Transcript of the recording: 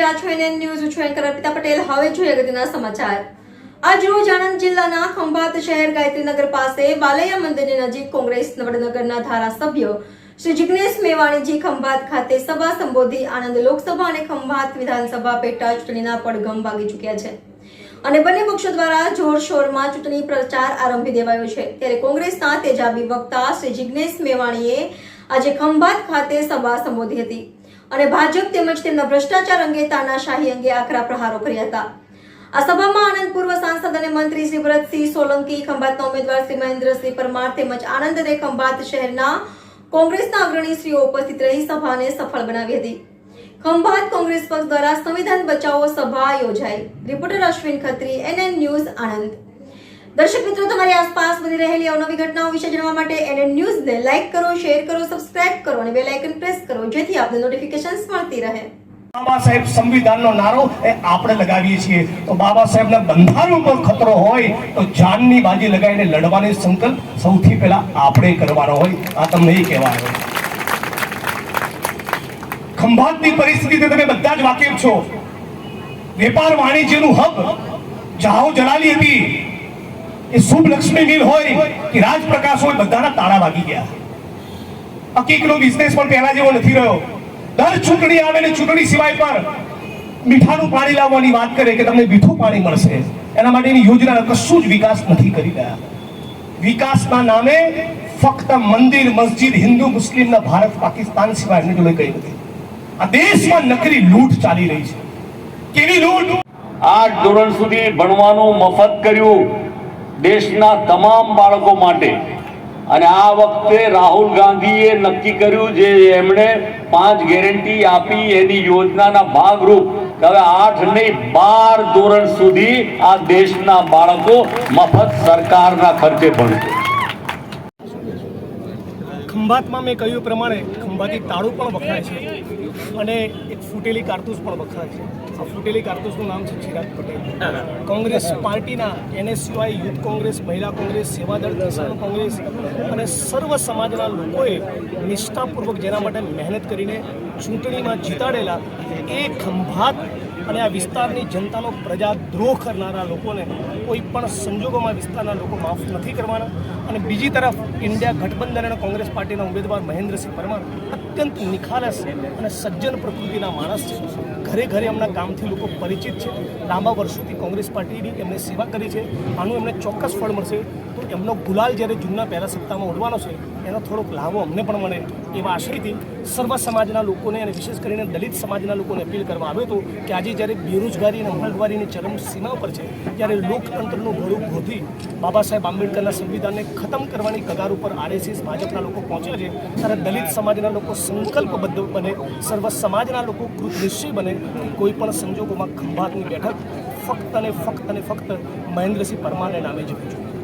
રહ્યા છો NN news છું એન્કર અર્પિતા પટેલ। હવે જોઈએ અગત્યના સમાચાર। આજ રોજ આણંદ જિલ્લાના ખંભાત શહેર ગાયત્રીનગર પાસે બાલૈયા મંદિરની નજીક કોંગ્રેસ વડનગરના ધારાસભ્ય શ્રી જિગ્નેશ મેવાણીજી ખંભાત ખાતે સભા સંબોધી આણંદ લોકસભા અને ખંભાત વિધાનસભા પેટા ચૂંટણીના પડઘમ વાગી ચૂક્યા છે અને બંને પક્ષો દ્વારા જોરશોરમાં ચૂંટણી પ્રચાર આરંભી દેવાયો છે। ત્યારે કોંગ્રેસના તેજાબી વક્તા શ્રી જિગ્નેશ મેવાણીએ આજે ખંભાત ખાતે સભા સંબોધી હતી અને ભાજપ તેમજ તેમના ભ્રષ્ટાચાર અંગે તાનાશાહી અંગે આકરા પ્રહારો કર્યા હતા। આ સભામાં આણંદ પૂર્વ સાંસદ અને મંત્રી શ્રી ભરતસિંહ સોલંકી, ખંભાતના ઉમેદવાર શ્રી મહેન્દ્રસિંહ પરમાર તેમજ આણંદ અને ખંભાત શહેરના કોંગ્રેસના અગ્રણીશ્રીઓ ઉપસ્થિત રહી સભાને સફળ બનાવી હતી। ખંભાત કોંગ્રેસ પક્ષ દ્વારા સંવિધાન બચાવો સભા યોજાઈ। Reporter Ashwin Khatri, NN news Anand. દર્શક મિત્રો, તમારી આસપાસ બની રહેલી અવનવી ઘટનાઓ વિશે જાણવા માટે NN ન્યૂઝને લાઈક કરો, શેર કરો, સબસ્ક્રાઇબ કરો અને બેલ આઇકન પ્રેસ કરો જેથી આપને નોટિફિકેશન્સ મળતી રહે। બાબા સાહેબ સંવિધાનનો નારો એ આપણે લગાવીએ છીએ તો બાબા સાહેબના બંધારણ પર ખતરો હોય તો જાનની બાજી લગાવીને લડવાનો સંકલ્પ સૌથી પહેલા આપણે કરવાનો હોય। આ તમને એ કહેવાય। ખંભાતની પરિસ્થિતિથી તમે બધા જ વાકેફ છો। વેપાર વાણિજ્યનું હબ જાહો જલાલી હતી, એ શુભ લક્ષ્મી મિલ હોય કે રાજપ્રકાશ હોય, બધાના તાળા વાગી ગયા। હકીકતનો બિઝનેસ પણ પહેલા જેવો નથી રહ્યો। દર ચૂંટણી આવે ને ચૂંટણી સિવાય પર મીઠાનું પાણી લાવવાની વાત કરે કે તમને મીઠું પાણી મળશે, એના માટેની યોજના કશું જ વિકાસ નથી કરી રહ્યા। વિકાસના નામે ફક્ત મંદિર મસ્જિદ હિન્દુ મુસ્લિમના ભારત પાકિસ્તાન સિવાય એમને જોડે કઈ નથી। આ દેશમાં નકરી લૂંટ ચાલી રહી છે। કેવી લૂંટ? 8 ધોરણ સુધી ભણવાનું મફત કર્યું દેશના તમામ બાળકો માટે અને આ વખતે રાહુલ ગાંધીએ નક્કી કર્યું જે એમણે 5 ગેરંટી આપી એની યોજનાના ભાગરૂપ હવે 8 નહીં 12 ધોરણ સુધી આ દેશના બાળકો મફત સરકારના ખર્ચે ભણશે। ખંભાતમાં મેં કહ્યું પ્રમાણે ખંભાતી તાળું પણ વખણાય છે અને એક ફૂટેલી કારતૂસ પણ વખણાય છે। આ ફૂટેલી કારતૂસનું નામ છે ચિરાગ પટેલ। કોંગ્રેસ પાર્ટીના NSUI, યુથ કોંગ્રેસ, મહિલા કોંગ્રેસ, સેવાદળ, કિસાન કોંગ્રેસ અને સર્વ સમાજના લોકોએ નિષ્ઠાપૂર્વક જેના માટે મહેનત કરીને ચૂંટણીમાં જીતાડેલા એ ખંભાત અને આ વિસ્તારની જનતાનો પ્રજાદ્રોહ કરનારા લોકોને કોઈ પણ સંજોગોમાં વિસ્તારના લોકો માફ નથી કરવાના। અને બીજી તરફ ઇન્ડિયા ગઠબંધન અને કોંગ્રેસ પાર્ટીના ઉમેદવાર મહેન્દ્રસિંહ પરમાર અત્યંત નિખાલસ અને સજ્જન પ્રકૃતિના માણસ છે। ઘરે ઘરે એમના ગામથી લોકો પરિચિત છે। લાંબા વર્ષોથી કોંગ્રેસ પાર્ટીની એમને સેવા કરી છે। આનું એમને ચોક્કસ ફળ મળશે। તો એમનો ગુલાલ જ્યારે જૂનના પહેલા સપ્તાહમાં ઉડવાનો છે એનો થોડોક લાભો અમને પણ મળે એવા આશયથી સર્વ સમાજના લોકોને અને વિશેષ કરીને દલિત સમાજના લોકોને અપીલ કરવા આવ્યો હતો કે આજે જ્યારે બેરોજગારી અને મોંઘવારીની ચરમ સીમા પર છે ત્યારે લોકતંત્રનું ગળું ગોધી બાબા સાહેબ આંબેડકરના સંવિધાનને ખતમ કરવાની કગાર ઉપર RSS ભાજપના લોકો પહોંચ્યા છે ત્યારે દલિત સમાજના લોકો સંકલ્પબદ્ધ બને, સર્વ સમાજના લોકો કૃતનિશ્ચય બને કે કોઈ પણ સંજોગોમાં ખંભાતની બેઠક ફક્ત અને ફક્ત મહેન્દ્રસિંહ પરમારને નામે જવું જોઈએ।